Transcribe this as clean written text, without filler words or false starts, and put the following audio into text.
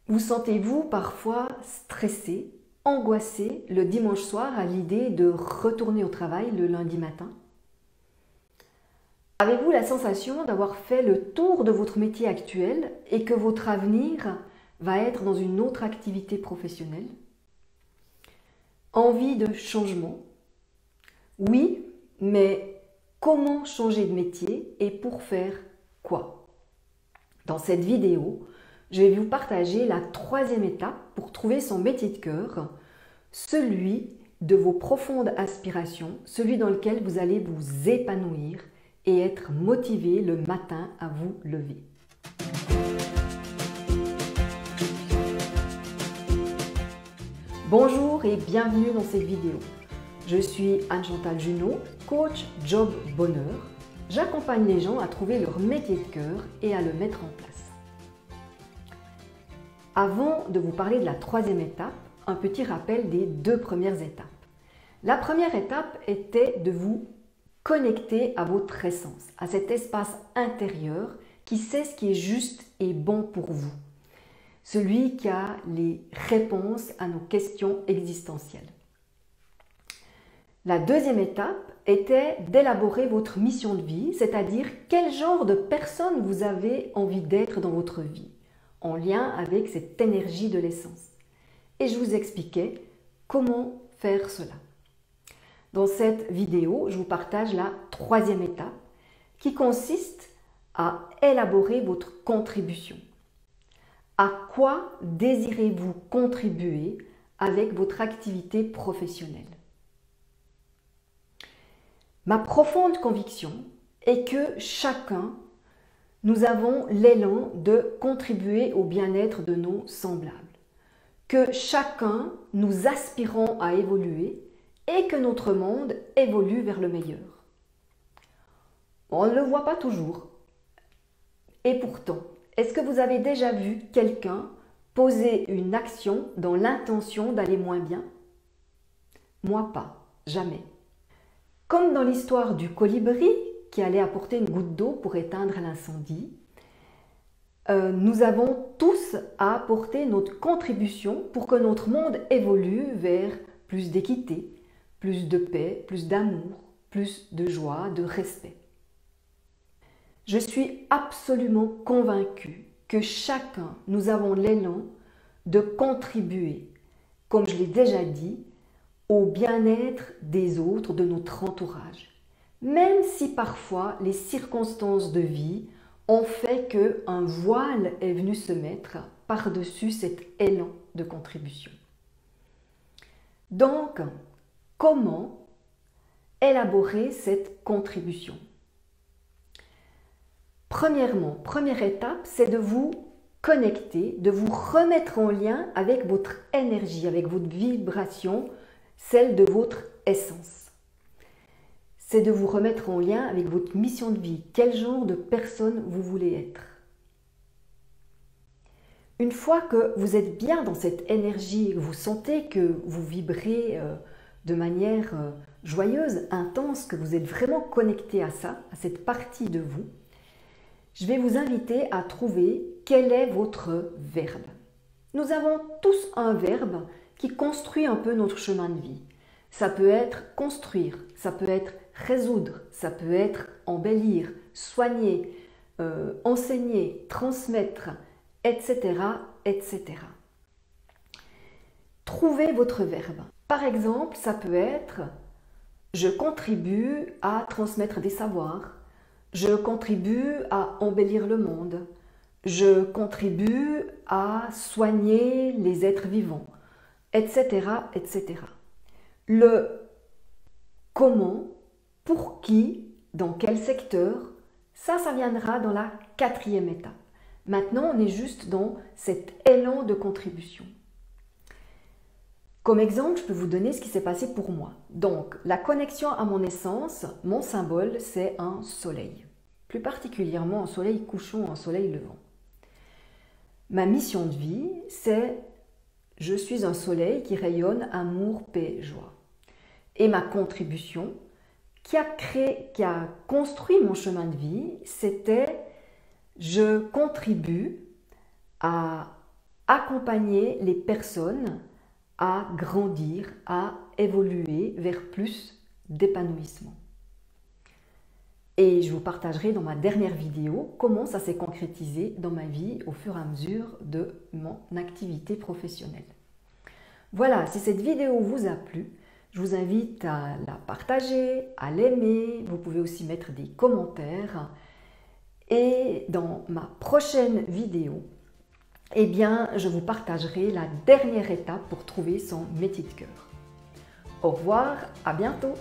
Vous sentez-vous parfois stressé, angoissé le dimanche soir à l'idée de retourner au travail le lundi matin? Avez-vous la sensation d'avoir fait le tour de votre métier actuel et que votre avenir va être dans une autre activité professionnelle? Envie de changement? Oui, mais comment changer de métier et pour faire quoi? Dans cette vidéo, je vais vous partager la troisième étape pour trouver son métier de cœur, celui de vos profondes aspirations, celui dans lequel vous allez vous épanouir et être motivé le matin à vous lever. Bonjour et bienvenue dans cette vidéo. Je suis Anne-Chantal Junot, coach Job Bonheur. J'accompagne les gens à trouver leur métier de cœur et à le mettre en place. Avant de vous parler de la troisième étape, un petit rappel des deux premières étapes. La première étape était de vous connecter à votre essence, à cet espace intérieur qui sait ce qui est juste et bon pour vous. Celui qui a les réponses à nos questions existentielles. La deuxième étape était d'élaborer votre mission de vie, c'est-à-dire quel genre de personne vous avez envie d'être dans votre vie, en lien avec cette énergie de l'essence. Et je vous expliquais comment faire cela. Dans cette vidéo, je vous partage la troisième étape qui consiste à élaborer votre contribution. À quoi désirez-vous contribuer avec votre activité professionnelle? Ma profonde conviction est que chacun, nous avons l'élan de contribuer au bien-être de nos semblables. Que chacun, nous aspirons à évoluer et que notre monde évolue vers le meilleur. On ne le voit pas toujours. Et pourtant, est-ce que vous avez déjà vu quelqu'un poser une action dans l'intention d'aller moins bien? Moi pas, jamais. Comme dans l'histoire du colibri qui allait apporter une goutte d'eau pour éteindre l'incendie, nous avons tous à apporter notre contribution pour que notre monde évolue vers plus d'équité, plus de paix, plus d'amour, plus de joie, de respect. Je suis absolument convaincue que chacun, nous avons l'élan de contribuer, comme je l'ai déjà dit, au bien-être des autres, de notre entourage. Même si parfois les circonstances de vie ont fait qu'un voile est venu se mettre par-dessus cet élan de contribution. Donc, comment élaborer cette contribution? Premièrement, première étape, c'est de vous connecter, de vous remettre en lien avec votre énergie, avec votre vibration, celle de votre essence. C'est de vous remettre en lien avec votre mission de vie. Quel genre de personne vous voulez être? Une fois que vous êtes bien dans cette énergie, que vous sentez que vous vibrez de manière joyeuse, intense, que vous êtes vraiment connecté à ça, à cette partie de vous, je vais vous inviter à trouver quel est votre verbe. Nous avons tous un verbe qui construit un peu notre chemin de vie. Ça peut être construire, ça peut être résoudre, ça peut être embellir, soigner, enseigner, transmettre, etc., etc. Trouvez votre verbe. Par exemple, ça peut être « je contribue à transmettre des savoirs »,« je contribue à embellir le monde »,« je contribue à soigner les êtres vivants », etc., etc. Le comment, pour qui, dans quel secteur, ça viendra dans la quatrième étape. Maintenant, on est juste dans cet élan de contribution. Comme exemple, je peux vous donner ce qui s'est passé pour moi. Donc, la connexion à mon essence, mon symbole, c'est un soleil. Plus particulièrement un soleil couchant, un soleil levant. Ma mission de vie, c'est je suis un soleil qui rayonne amour, paix, joie. Et ma contribution, qui a construit mon chemin de vie, c'était je contribue à accompagner les personnes à grandir, à évoluer vers plus d'épanouissement. Et je vous partagerai dans ma dernière vidéo comment ça s'est concrétisé dans ma vie au fur et à mesure de mon activité professionnelle. Voilà, si cette vidéo vous a plu, je vous invite à la partager, à l'aimer. Vous pouvez aussi mettre des commentaires. Et dans ma prochaine vidéo, eh bien, je vous partagerai la dernière étape pour trouver son métier de cœur. Au revoir, à bientôt!